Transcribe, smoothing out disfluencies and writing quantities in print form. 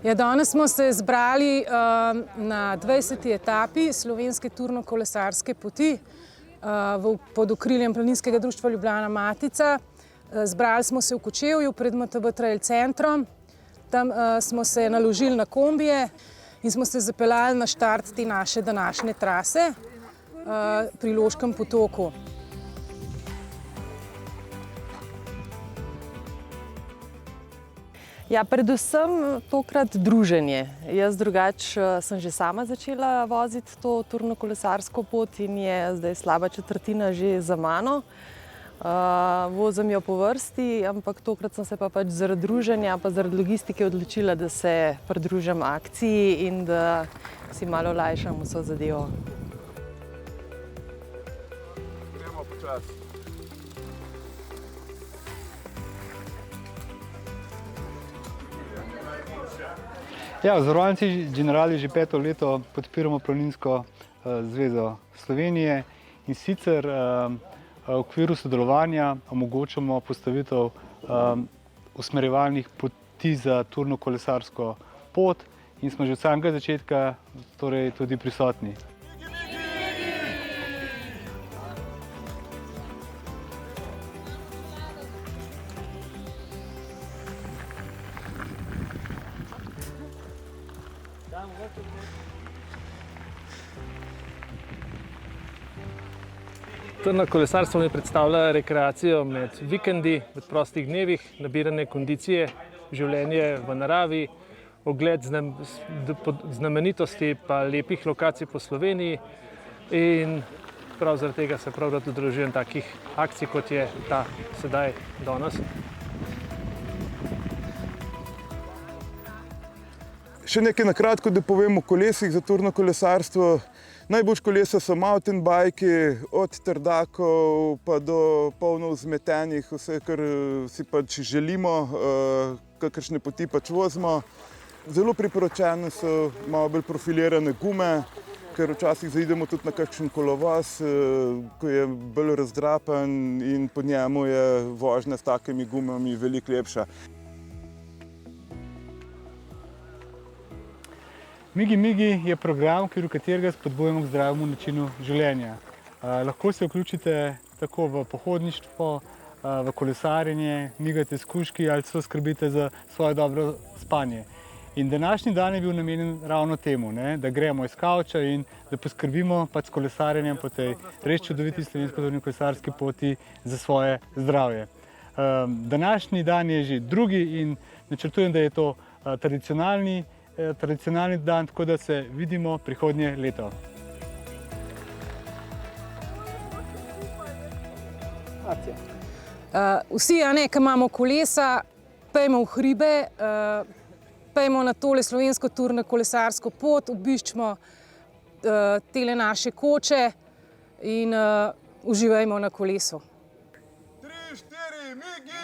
Ja, danes smo se zbrali na 20. etapi slovenske turno-kolesarske poti pod okriljem Planinskega društva Ljubljana Matica. Zbrali smo se v Kočevju pred MTB Trail centrom. Tam smo se naložili na kombije in smo se zapeljali na štart te naše današnje trase pri Loškem potoku. Ja, predvsem tokrat druženje. Jaz drugače sem že sama začela voziti to turno-kolesarsko pot in je zdaj slaba četrtina že za mano. Vozim jo po vrsti, ampak tokrat sem se pa pač zaradi druženja pa zaradi logistike odločila, da se pridružim akciji in da si malo olajšam vso zadevo. Gremo počasi. Ja, zavarovalnici Generali že 5. leto podpiramo Planinsko zvezo Slovenije in sicer v okviru sodelovanja omogočamo postavitev usmerjevalnih poti za turno-kolesarsko pot in smo že od samega začetka torej tudi prisotni. Turno kolesarstvo mi predstavlja rekreacijo med vikendi, med prostih dnevih, nabiranje kondicije, življenje v naravi, ogled znamenitosti pa lepih lokacij po Sloveniji in prav zaradi tega se prav rad udeležujem takih akcij, kot je ta sedaj danes. Še nekaj na kratko, da povem o kolesih za turno kolesarstvo. Najboljše kolesa so mountain bike, od trdakov pa do polno vzmetenih, vse, kar si pač želimo, kakršne poti pač vozimo. Zelo priporočene so malo bolj profilirane gume, ker včasih zaidemo tudi na kakšen kolovoz, ko je bolj razdrapen in po njemu je vožnja s takimi gumami veliko lepša. Migi je program, v okviru katerega spodbujamo k zdravemu načinu življenja. Lahko se vključite tako v pohodništvo, v kolesarjenje, migate s kužki ali celo skrbite za svoje dobro spanje. In današnji dan je bil namenjen ravno temu, da gremo iz kavča in da poskrbimo pač s kolesarjenjem po tej res čudoviti slovenski turno-kolesarski poti za svoje zdravje. Današnji dan je že drugi in načrtujem, da je to tradicionalni dan, tako da se vidimo prihodnje leto. Vsi, ki imamo kolesa, pejmo v hribe, pejmo na tole slovensko turno-kolesarsko pot, obiščimo tele naše koče in uživajmo na kolesu. 3, 4, migi!